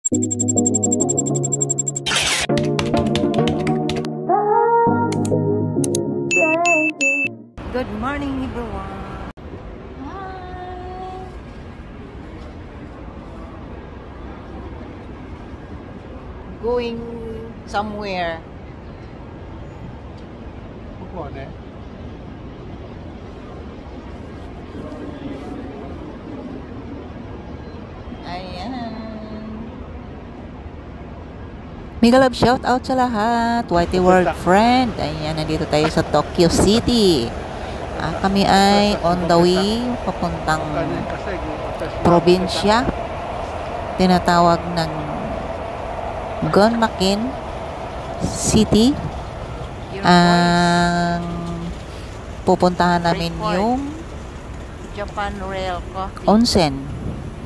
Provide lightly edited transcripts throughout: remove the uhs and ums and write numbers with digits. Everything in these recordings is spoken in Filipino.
Good morning, everyone. Hi. Going somewhere. Ayan. Mega love shout out sa lahat. Whitey World Friend. Ayan, nandito tayo sa Tokyo City. Kami ay on the way papuntang probinsya. Tinatawag ng Gunmakin City. Ang pupuntahan namin yung Japan Rail Coffee onsen.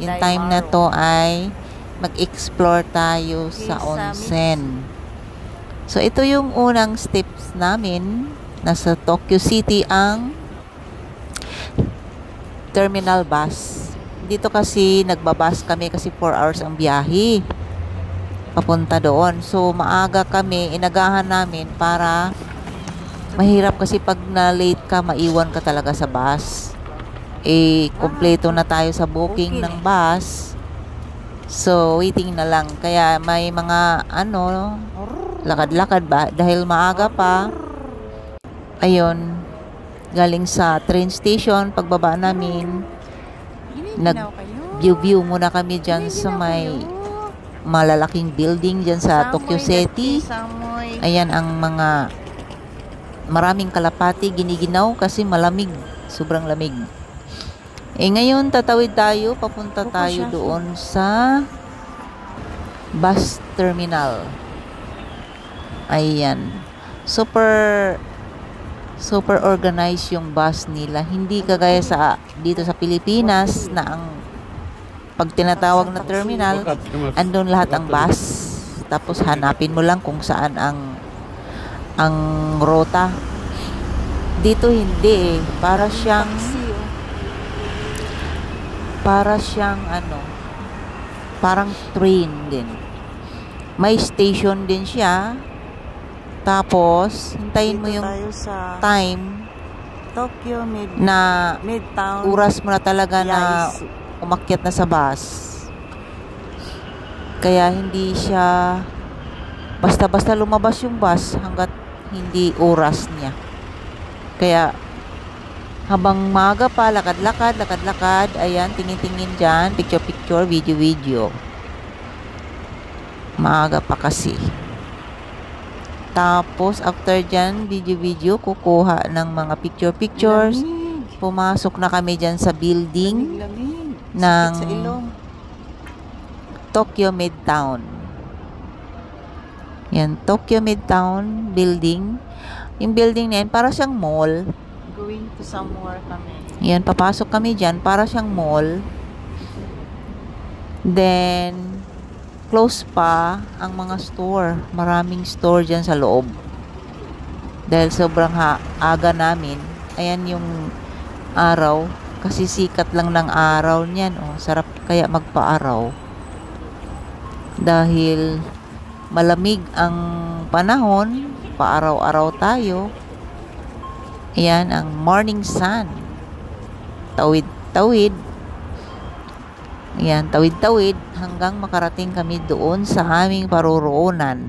Yung time na to ay mag-explore tayo sa onsen. So ito yung unang steps namin. Nasa Tokyo City ang terminal bus. Dito kasi nagbabas kami kasi 4 hours ang biyahe papunta doon. So maaga kami, inagahan namin para mahirap kasi pag na late ka, maiwan ka talaga sa bus. Kompleto na tayo sa booking ng bus. So waiting na lang. Kaya may mga lakad-lakad ba dahil maaga pa. Ayun, galing sa train station, pagbaba namin, nag-view muna kami dyan sa may malalaking building dyan sa Tokyo City. Ayan ang mga maraming kalapati, giniginaw kasi malamig, sobrang lamig. Ngayon tatawid tayo, papunta tayo doon sa bus terminal. Ayan, super organized yung bus nila. Hindi kagaya sa dito sa Pilipinas na ang pag tinatawag na terminal, andun lahat ang bus. Tapos hanapin mo lang kung saan ang rota. Dito hindi eh. Para siyang parang train din. May station din siya. Tapos, hintayin mo yung time Tokyo Midtown oras mo na talaga na umakyat na sa bus. Kaya hindi siya basta-basta lumabas yung bus hanggat hindi oras niya. Kaya habang maaga pa, lakad-lakad, ayan, tingin-tingin dyan, picture-picture, video-video. Maaga pa kasi. Tapos, after dyan, video-video, kukuha ng mga pictures. Pumasok na kami dyan sa building ng Tokyo Midtown. Yan, Tokyo Midtown building. Yung building na yan, para siyang mall. Going to somewhere kami. Yan, papasok kami dyan, para siyang mall. Then, close pa ang mga store. Maraming store dyan sa loob. Dahil sobrang aga namin. Ayan yung araw. Kasi sikat lang ng araw niyan. Sarap kaya magpa-araw. Dahil malamig ang panahon. Pa-araw-araw tayo. Ayan ang morning sun. Tawid-tawid. Ayan, tawid-tawid hanggang makarating kami doon sa aming paroroonan.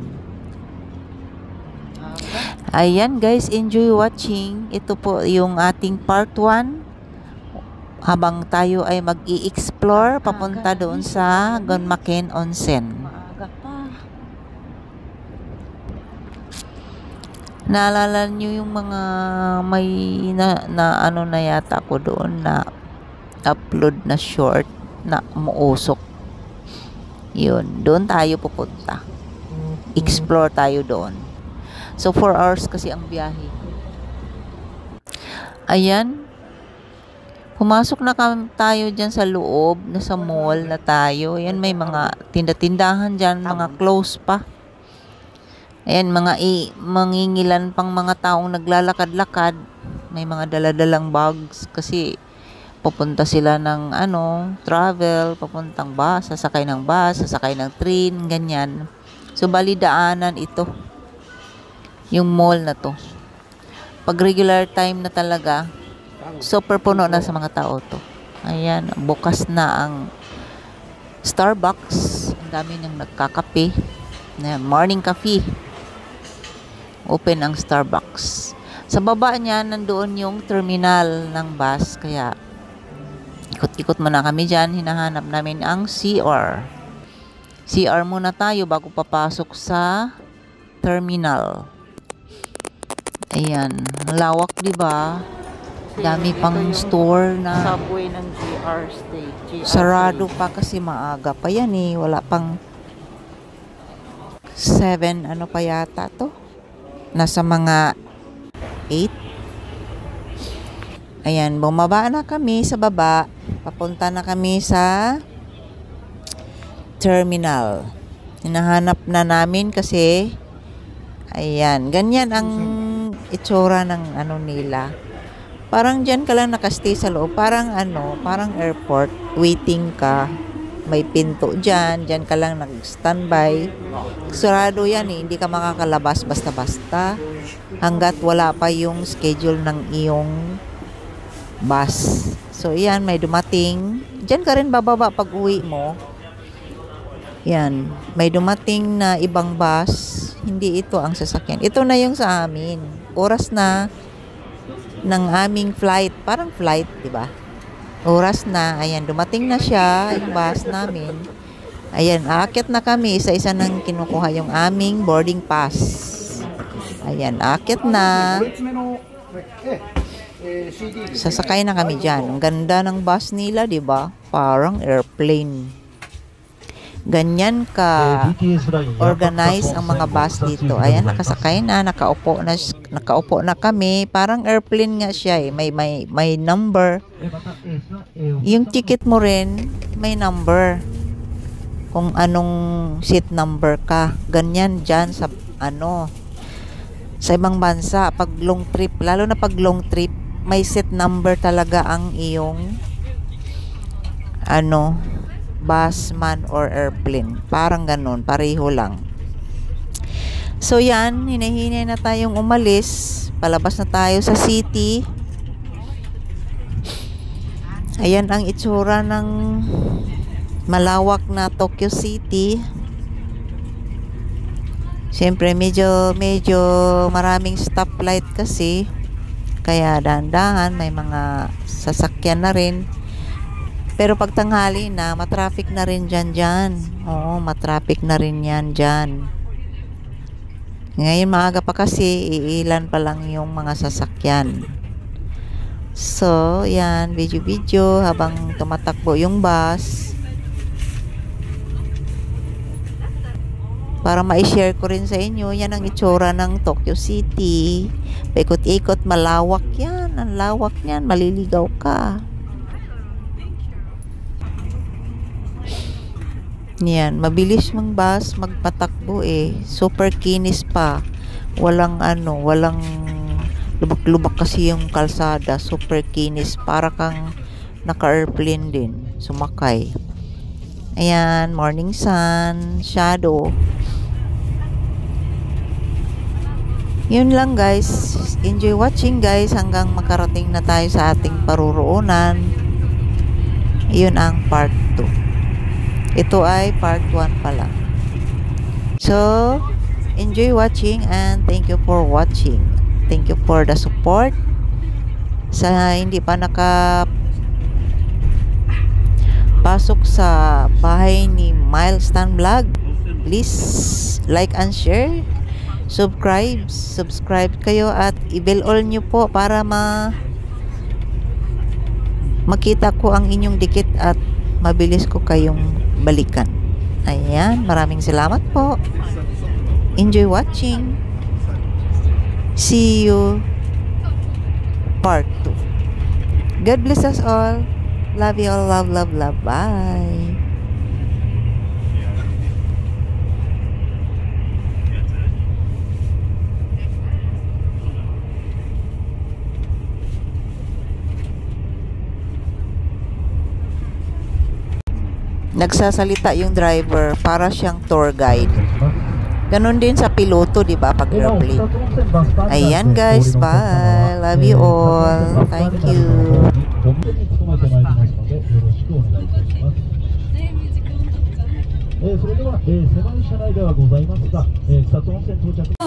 Ayan guys, enjoy watching. Ito po yung ating part 1. Habang tayo ay mag-i-explore papunta doon sa Gunmaken Onsen. Maaga pa. Naalala nyo yung mga may na yata ko doon na upload na short na umuusok. Yun, doon tayo pupunta. Explore tayo doon. So 4 hours kasi ang biyahe. Ayan. Pumasok na tayo dyan sa loob, nasa mall na tayo. Ayan, may mga tinda-tindahan dyan, mga close pa. Ayan, mangingilan pang mga taong naglalakad-lakad. May mga daladalang bags kasi pupunta sila ng travel, papuntang bus, sasakay ng bus, sasakay ng train, ganyan. So, bali daanan ito. Yung mall na to. Pag regular time na talaga, super puno na sa mga tao to. Ayan, bukas na ang Starbucks. Ang dami nang nagkakape. Morning coffee. Open ang Starbucks. Sa baba niya, nandoon yung terminal ng bus. Kaya, ikot-ikot muna kami dyan. Hinahanap namin ang CR. CR muna tayo bago papasok sa terminal. Ayan. Lawak, diba? Dami pang store na Subway ng GR State. sarado pa kasi maaga pa yan eh. Wala pang 7, ano pa yata to? Nasa mga 8. Ayan, bumaba na kami sa baba. Papunta na kami sa terminal. Hinahanap na namin kasi ayan, ganyan ang itsura ng nila. Parang dyan ka lang nakastay sa loob. Parang parang airport. Waiting ka. May pinto dyan. Dyan ka lang nag-standby. Sarado yan eh. Hindi ka makakalabas basta-basta. Hanggat wala pa yung schedule ng iyong bus. So, yan. May dumating. Dyan ka rin bababa pag uwi mo. Yan. May dumating na ibang bus. Hindi ito ang sasakyan. Ito na yung sa amin. Oras na ng aming flight. Parang flight, di ba? Oras na. Ayan, dumating na siya, yung bus namin. Ayan, aakyat na kami. Isa-isa nang kinukuha yung aming boarding pass. Ayan, aakyat na. Sasakay na kami dyan. Ang ganda ng bus nila, di ba? Parang airplane. Ganyan ka organize ang mga bus dito. Ayan, nakasakay na, nakaupo na kami. Parang airplane nga siya eh. May number. Yung ticket mo rin, may number. Kung anong seat number ka. Ganyan dyan sa sa ibang bansa. Pag long trip, lalo na pag long trip, may seat number talaga ang iyong bus man or airplane. Parang ganun, pareho lang. So yan, hinahinay na tayong umalis. Palabas na tayo sa city. Ayan ang itsura ng malawak na Tokyo City. Siyempre medyo maraming stoplight kasi. Kaya dahan-dahan, may mga sasakyan na rin. Pero pag tanghali na, matraffic na rin dyan. Oo, matraffic na rin yan dyan. Ngayon maaga pa kasi, iilan pa lang yung mga sasakyan. So, yan, video-video habang tumatakbo yung bus. Para ma-share ko rin sa inyo, yan ang itsura ng Tokyo City. Paikot-ikot, malawak yan. Ang lawak yan, maliligaw ka. Yan, mabilis mang bus magpatakbo eh. Super kinis pa. Walang lubak-lubak kasi yung kalsada. Super kinis. Para kang naka-airplane din. Sumakay. Ayan, morning sun, shadow. Yun lang guys. Enjoy watching guys hanggang makarating na tayo sa ating paruroonan. Yun ang part 2. Ito ay part 1 pa lang. So, enjoy watching and thank you for watching. Thank you for the support. Sa hindi pa nakapasok sa bahay ni Milestone Vlog, please like and share. Subscribe kayo at i-bell all nyo po para makita ko ang inyong dikit at mabilis ko kayong balikan. Ayan, maraming salamat po. Enjoy watching. See you part 2. God bless us all. Love you all. Love. Bye. nagsasalita yung driver para siyang tour guide. Ganon din sa piloto, di ba, pag airplane. Ayan guys, bye. Love you all. Thank you. それでは、狭い車内ではございますが、草津温泉到着